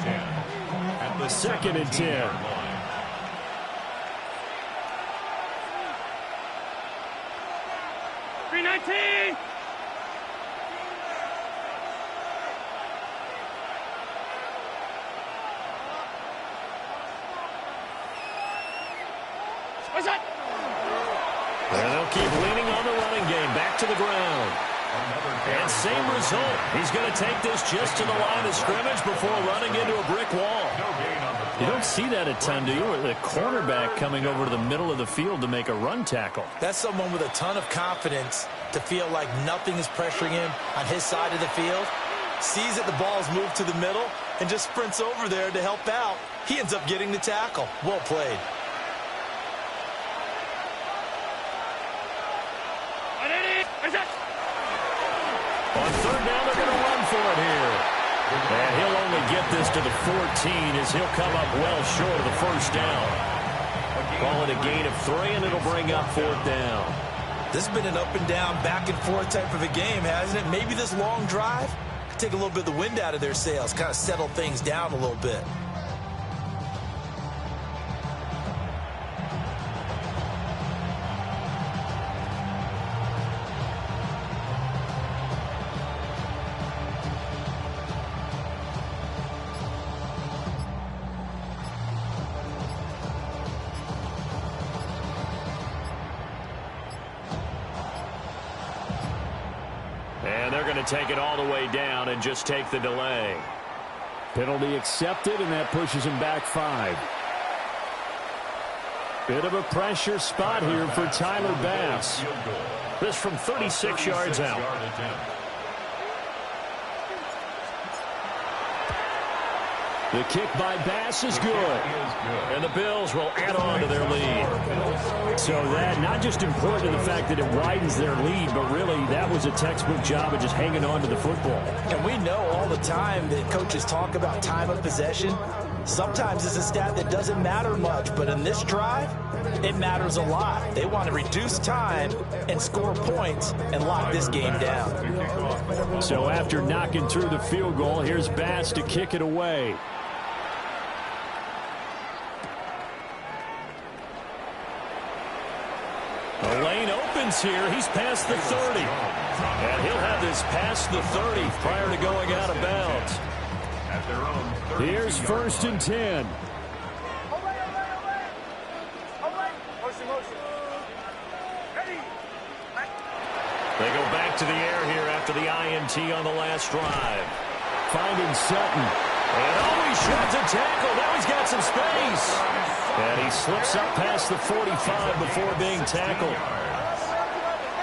2nd and 10. $3.19. And they'll keep leaning on the running game. Back to the ground. And same result. He's going to take this just to the line of scrimmage before running into a brick wall. You don't see that a ton, do you? The cornerback coming over to the middle of the field to make a run tackle. That's someone with a ton of confidence to feel like nothing is pressuring him on his side of the field. Sees that the ball's moved to the middle and just sprints over there to help out. He ends up getting the tackle. Well played. On 3rd down, they're going to run for it here. And he'll only get this to the 14 as he'll come up well short of the 1st down. Call it a gain of 3, and it'll bring up 4th down. This has been an up and down, back and forth type of a game, hasn't it? Maybe this long drive could take a little bit of the wind out of their sails, kind of settle things down a little bit. And they're going to take it all the way down and just take the delay. Penalty accepted, and that pushes him back 5. Bit of a pressure spot here for Tyler Bass. This from 36 yards out. The kick by Bass is good. And the Bills will add on to their lead. So that, not just important in the fact that it widens their lead, but really that was a textbook job of just hanging on to the football. And we know all the time that coaches talk about time of possession. Sometimes it's a stat that doesn't matter much, but in this drive, it matters a lot. They want to reduce time and score points and lock this game down. So after knocking through the field goal, here's Bass to kick it away. The lane opens here. He's past the 30. And he'll have this past the 30 prior to going out of bounds. Here's 1st and 10. They go back to the air here after the INT on the last drive. Finding Sutton. And he shreds a tackle. Now he's got some space. And he slips up past the 45 before being tackled.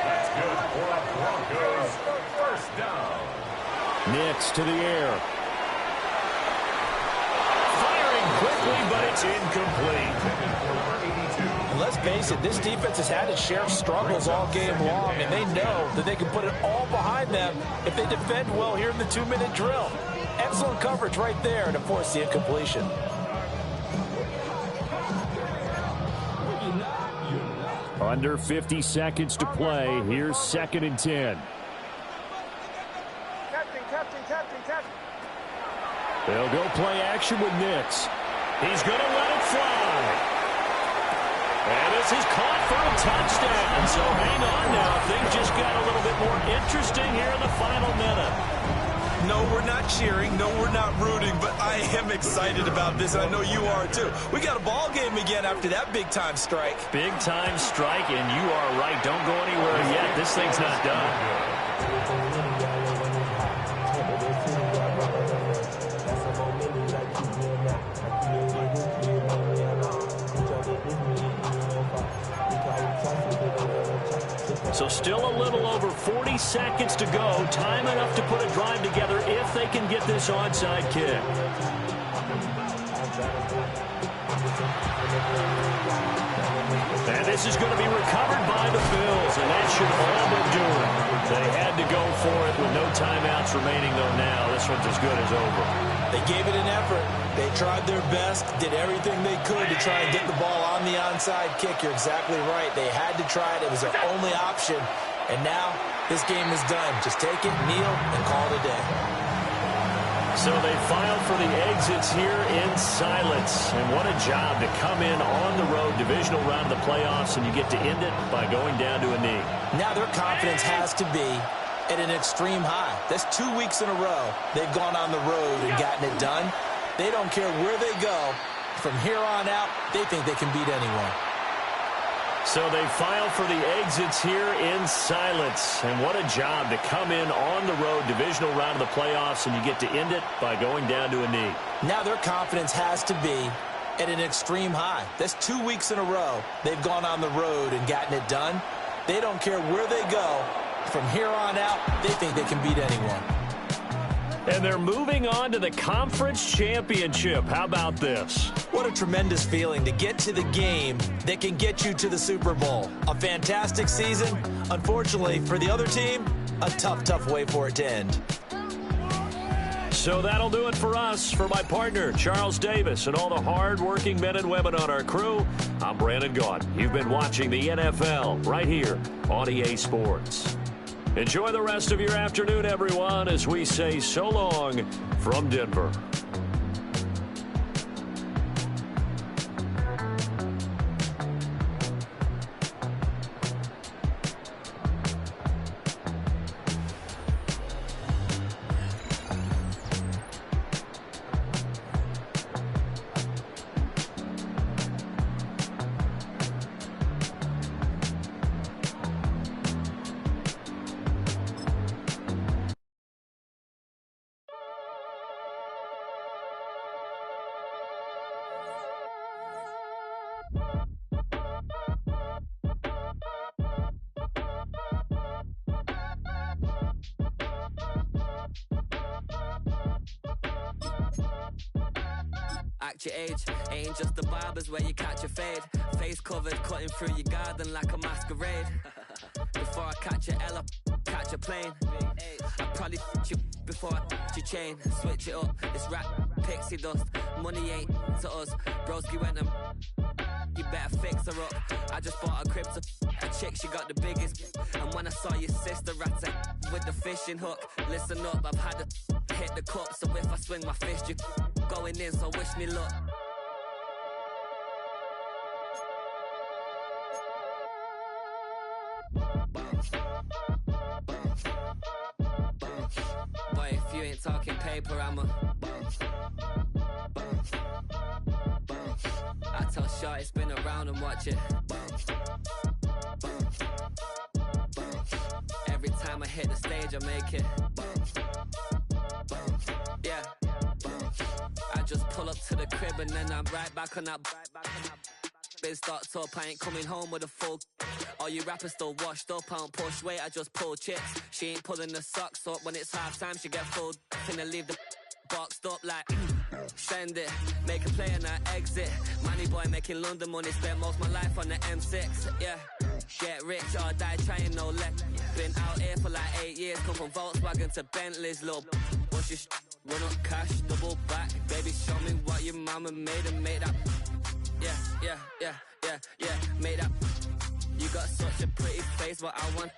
That's good for a Broncos first down. Nix to the air. Firing quickly, but it's incomplete. Let's face it, this defense has had its share of struggles all game long, and they know that they can put it all behind them if they defend well here in the 2-minute drill. Excellent coverage right there to force the incompletion. Under 50 seconds to play. Here's 2nd and 10. Captain. They'll go play action with Nix. He's going to let it fly. And this is caught for a touchdown. So hang on now. Things just got a little bit more interesting here in the final minute. No, we're not cheering. No, we're not rooting. But I am excited about this. I know you are, too. We got a ball game again after that big-time strike. Big-time strike, and you are right. Don't go anywhere yet. This thing's not done. So still a little over 40 seconds to go. Time enough to put a drive together if they can get this onside kick. And this is going to be recovered by the Bills, and that should all but do it. They had to go for it with no timeouts remaining, though now. This one's as good as over. They gave it an effort. They tried their best, did everything they could to try and get the ball on the onside kick. You're exactly right. They had to try it. It was their only option. And now this game is done. Just take it, kneel, and call it a day. So they file for the exits here in silence. And what a job to come in on the road, divisional round of the playoffs, and you get to end it by going down to a knee. Now their confidence has to be at an extreme high. That's 2 weeks in a row they've gone on the road and gotten it done. They don't care where they go. From here on out, they think they can beat anyone. So they file for the exits here in silence. And what a job to come in on the road, divisional round of the playoffs, and you get to end it by going down to a knee. Now their confidence has to be at an extreme high. That's 2 weeks in a row they've gone on the road and gotten it done. They don't care where they go. From here on out, they think they can beat anyone. And they're moving on to the conference championship. How about this? What a tremendous feeling to get to the game that can get you to the Super Bowl. A fantastic season. Unfortunately, for the other team, a tough way for it to end. So that'll do it for us. For my partner, Charles Davis, and all the hard-working men and women on our crew, I'm Brandon Gaudin. You've been watching the NFL right here on EA Sports. Enjoy the rest of your afternoon, everyone, as we say so long from Denver. Act your age, ain't just the barbers where you catch a fade. Face covered, cutting through your garden like a masquerade. Before I catch a L, catch a plane. I probably you before I your chain. Switch it up, it's rap, pixie dust. Money ain't to us. Broski went and you better fix her up. I just bought a crypto, a chick, she got the biggest. And when I saw your sister at with the fishing hook, listen up, I've had to hit the cup. So if I swing my fist, you going in, so wish me luck. you ain't talking paper, I'm a bounce. I tell Shorty spin around and watch it bounce. Every time I hit the stage, I make it bounce. Yeah, I just pull up to the crib and then I'm right back on that. Been stocked up, I ain't coming home with a full. All you rappers still washed up, I don't push weight, I just pull chips. She ain't pulling the socks up, when it's half time she get full. Finna leave the boxed up like send it, make a play and I exit. Money boy making London money, spent most of my life on the M6. Yeah, get rich or die trying, no let. Been out here for like 8 years, come from Volkswagen to Bentley's, little what's your run up cash, double back. Baby show me what your mama made and made up. Yeah, made up. You got such a pretty face, what I want.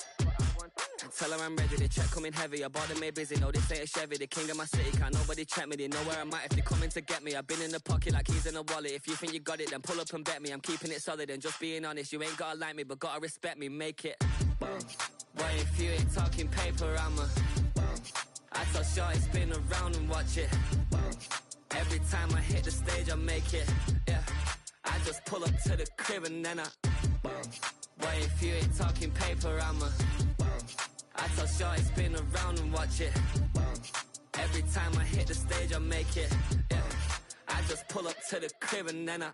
Tell her I'm ready, the check coming heavy. I bought them made busy, no this ain't a Chevy. The king of my city, can't nobody check me. They know where I'm at if they coming to get me. I've been in the pocket like keys in a wallet. If you think you got it, then pull up and bet me. I'm keeping it solid and just being honest. You ain't gotta like me, but gotta respect me, make it bounce. Boy, if you ain't talking paper, I'm a bounce. I tell Shorty spin around and watch it bounce. Every time I hit the stage, I make it, yeah. I just pull up to the crib and then I bounce. Boy, if you ain't talking paper, I'm a bounce. I tell Shorty spin around and watch it bounce. Every time I hit the stage, I make it, yeah. I just pull up to the crib and then I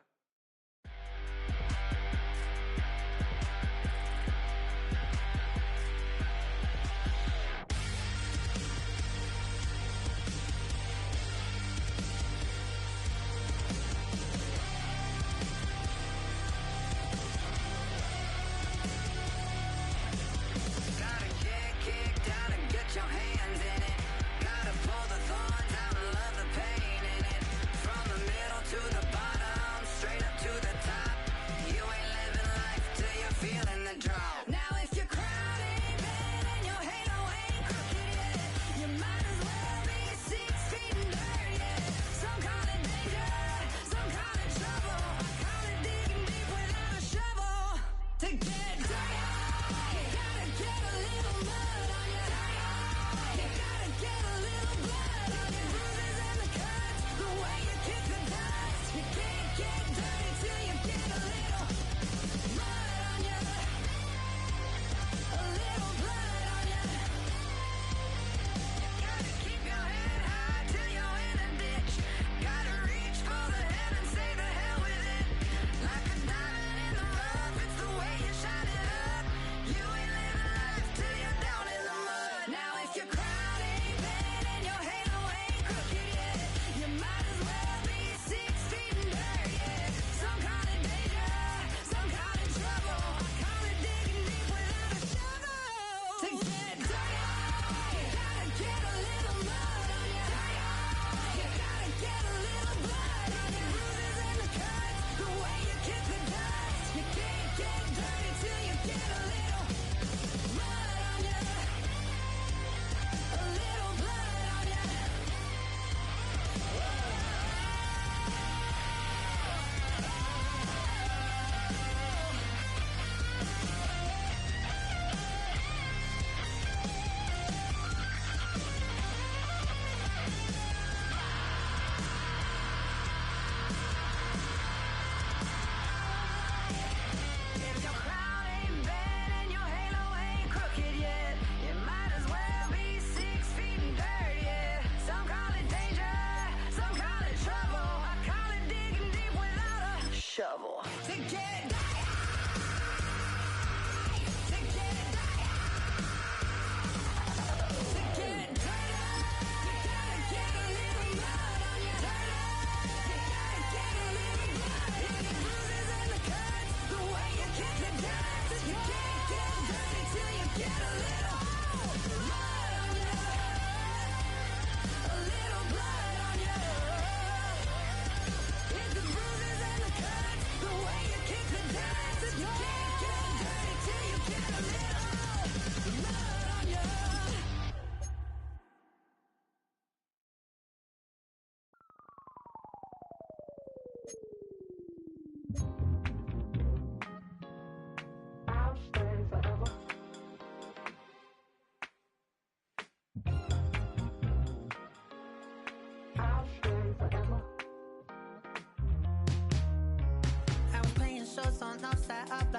shovel.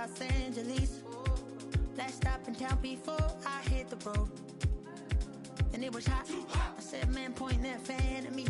Los Angeles. Last stop in town before I hit the road. And it was hot. I said, man, point that fan at me.